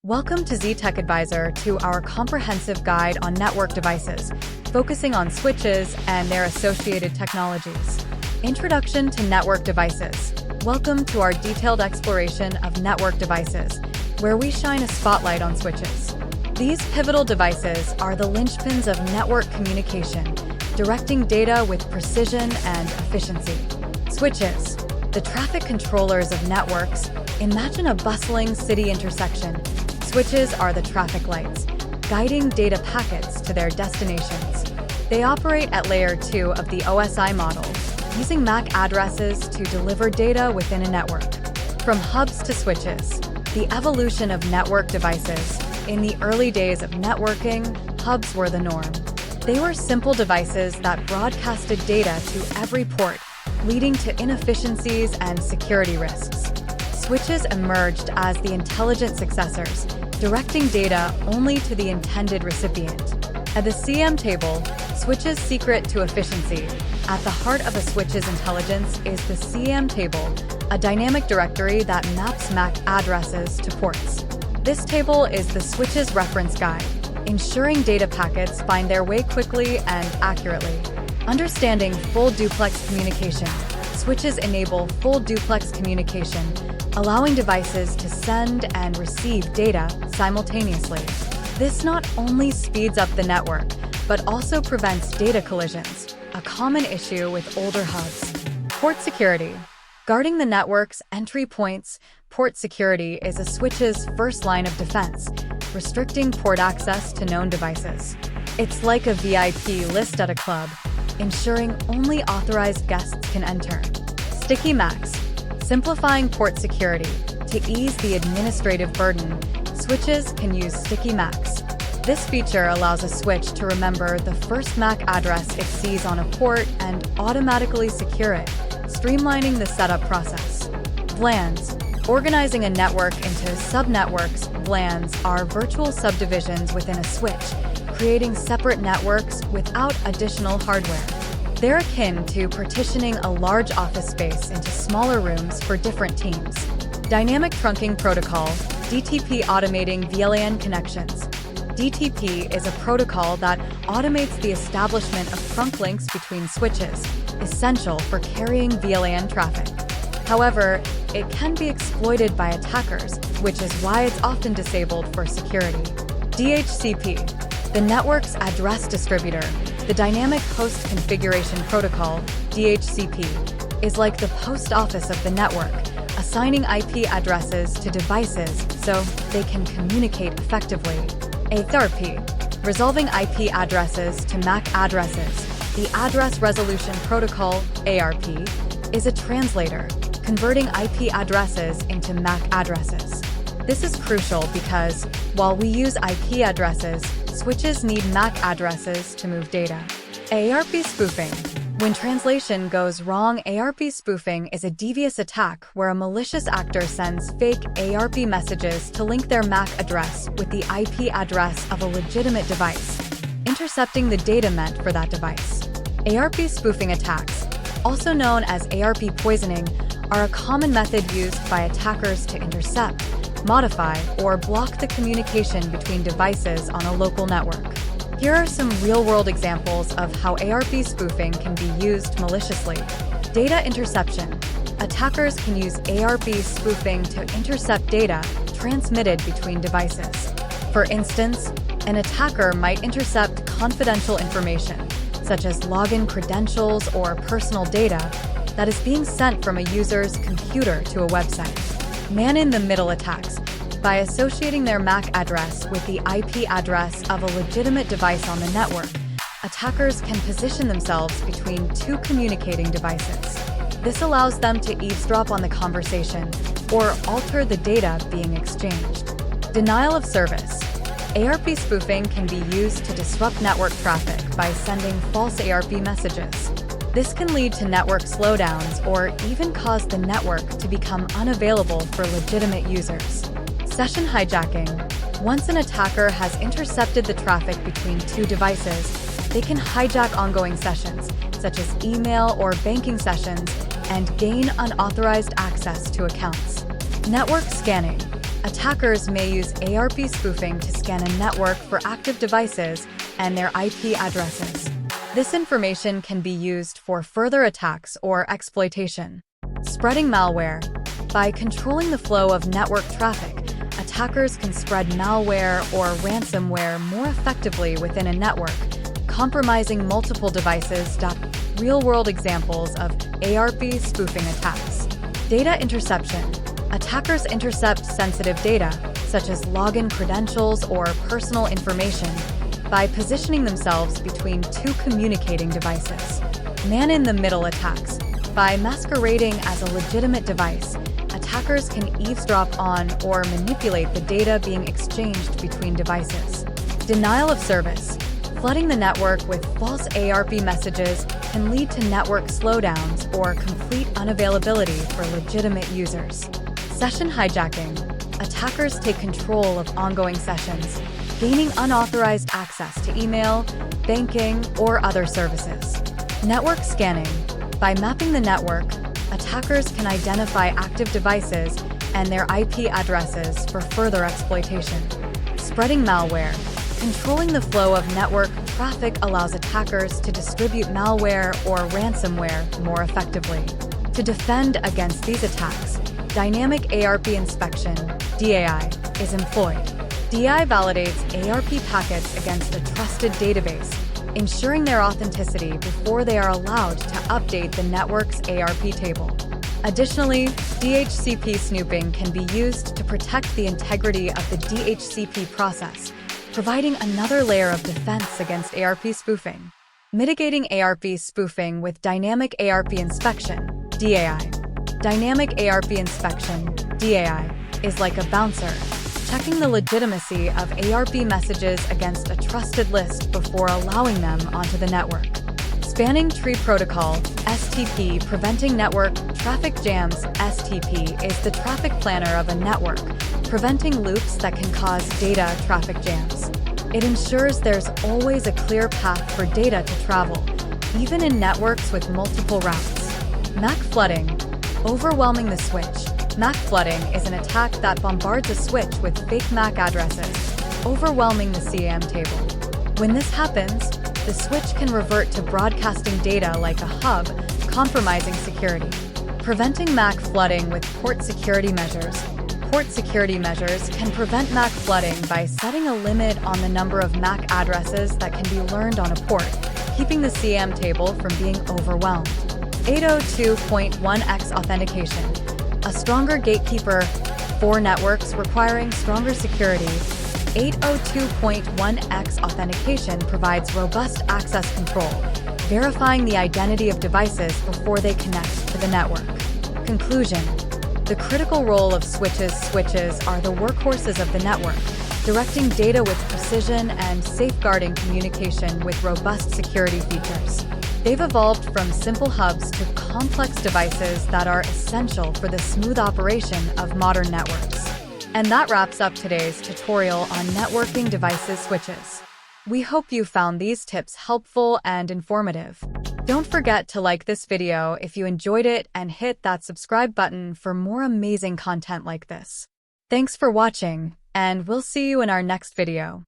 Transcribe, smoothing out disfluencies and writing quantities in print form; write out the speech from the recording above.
Welcome to Z-Tech Advisor, to our comprehensive guide on network devices, focusing on switches and their associated technologies. Introduction to network devices. Welcome to our detailed exploration of network devices, where we shine a spotlight on switches. These pivotal devices are the linchpins of network communication, directing data with precision and efficiency. Switches, the traffic controllers of networks. Imagine a bustling city intersection. Switches are the traffic lights, guiding data packets to their destinations. They operate at layer 2 of the OSI model, using MAC addresses to deliver data within a network. From hubs to switches, the evolution of network devices. In the early days of networking, hubs were the norm. They were simple devices that broadcasted data to every port, leading to inefficiencies and security risks. Switches emerged as the intelligent successors, directing data only to the intended recipient. At the CM table, switches' secret to efficiency. At the heart of a switch's intelligence is the CM table, a dynamic directory that maps MAC addresses to ports. This table is the switch's reference guide, ensuring data packets find their way quickly and accurately. Understanding full duplex communication. Switches enable full duplex communication, allowing devices to send and receive data simultaneously. This not only speeds up the network, but also prevents data collisions, a common issue with older hubs. Port security. Guarding the network's entry points, port security is a switch's first line of defense, restricting port access to known devices. It's like a VIP list at a club, ensuring only authorized guests can enter. Sticky MACs. Simplifying port security. To ease the administrative burden, switches can use sticky MACs. This feature allows a switch to remember the first MAC address it sees on a port and automatically secure it, streamlining the setup process. VLANs. Organizing a network into subnetworks. VLANs are virtual subdivisions within a switch, creating separate networks without additional hardware. They're akin to partitioning a large office space into smaller rooms for different teams. Dynamic trunking protocol, DTP automating VLAN connections. DTP is a protocol that automates the establishment of trunk links between switches, essential for carrying VLAN traffic. However, it can be exploited by attackers, which is why it's often disabled for security. DHCP, the network's address distributor. The Dynamic Host Configuration Protocol, DHCP, is like the post office of the network, assigning IP addresses to devices so they can communicate effectively. ARP, resolving IP addresses to MAC addresses. The Address Resolution Protocol, ARP, is a translator, converting IP addresses into MAC addresses. This is crucial because, while we use IP addresses, switches need MAC addresses to move data. ARP spoofing. When translation goes wrong, ARP spoofing is a devious attack where a malicious actor sends fake ARP messages to link their MAC address with the IP address of a legitimate device, intercepting the data meant for that device. ARP spoofing attacks, also known as ARP poisoning, are a common method used by attackers to intercept, modify, or block the communication between devices on a local network. Here are some real-world examples of how ARP spoofing can be used maliciously. Data interception. Attackers can use ARP spoofing to intercept data transmitted between devices. For instance, an attacker might intercept confidential information, such as login credentials or personal data, that is being sent from a user's computer to a website. Man-in-the-middle attacks. By associating their MAC address with the IP address of a legitimate device on the network, attackers can position themselves between two communicating devices. This allows them to eavesdrop on the conversation or alter the data being exchanged. Denial of service. ARP spoofing can be used to disrupt network traffic by sending false ARP messages. This can lead to network slowdowns or even cause the network to become unavailable for legitimate users. Session hijacking. Once an attacker has intercepted the traffic between two devices, they can hijack ongoing sessions, such as email or banking sessions, and gain unauthorized access to accounts. Network scanning. Attackers may use ARP spoofing to scan a network for active devices and their IP addresses. This information can be used for further attacks or exploitation. Spreading malware. By controlling the flow of network traffic, attackers can spread malware or ransomware more effectively within a network, compromising multiple devices. Real-world examples of ARP spoofing attacks. Data interception. Attackers intercept sensitive data, such as login credentials or personal information, by positioning themselves between two communicating devices. Man-in-the-middle attacks. By masquerading as a legitimate device, attackers can eavesdrop on or manipulate the data being exchanged between devices. Denial of service. Flooding the network with false ARP messages can lead to network slowdowns or complete unavailability for legitimate users. Session hijacking. Attackers take control of ongoing sessions, gaining unauthorized access to email, banking, or other services. Network scanning. By mapping the network, attackers can identify active devices and their IP addresses for further exploitation. Spreading malware. Controlling the flow of network traffic allows attackers to distribute malware or ransomware more effectively. To defend against these attacks, dynamic ARP inspection (DAI) is employed. DAI validates ARP packets against a trusted database, ensuring their authenticity before they are allowed to update the network's ARP table. Additionally, DHCP snooping can be used to protect the integrity of the DHCP process, providing another layer of defense against ARP spoofing. Mitigating ARP spoofing with dynamic ARP inspection (DAI). Dynamic ARP inspection (DAI) is like a bouncer, checking the legitimacy of ARP messages against a trusted list before allowing them onto the network. Spanning Tree Protocol (STP). Preventing network traffic jams. STP is the traffic planner of a network, preventing loops that can cause data traffic jams. It ensures there's always a clear path for data to travel, even in networks with multiple routes. MAC flooding. Overwhelming the switch. MAC flooding is an attack that bombards a switch with fake MAC addresses, overwhelming the CAM table. When this happens, the switch can revert to broadcasting data like a hub, compromising security. Preventing MAC flooding with port security measures. Port security measures can prevent MAC flooding by setting a limit on the number of MAC addresses that can be learned on a port, keeping the CAM table from being overwhelmed. 802.1x authentication. A stronger gatekeeper for networks requiring stronger security. 802.1x authentication provides robust access control, verifying the identity of devices before they connect to the network. Conclusion. The critical role of switches. Switches are the workhorses of the network, directing data with precision and safeguarding communication with robust security features. They've evolved from simple hubs to complex devices that are essential for the smooth operation of modern networks. And that wraps up today's tutorial on networking devices switches. We hope you found these tips helpful and informative. Don't forget to like this video if you enjoyed it and hit that subscribe button for more amazing content like this. Thanks for watching, and we'll see you in our next video.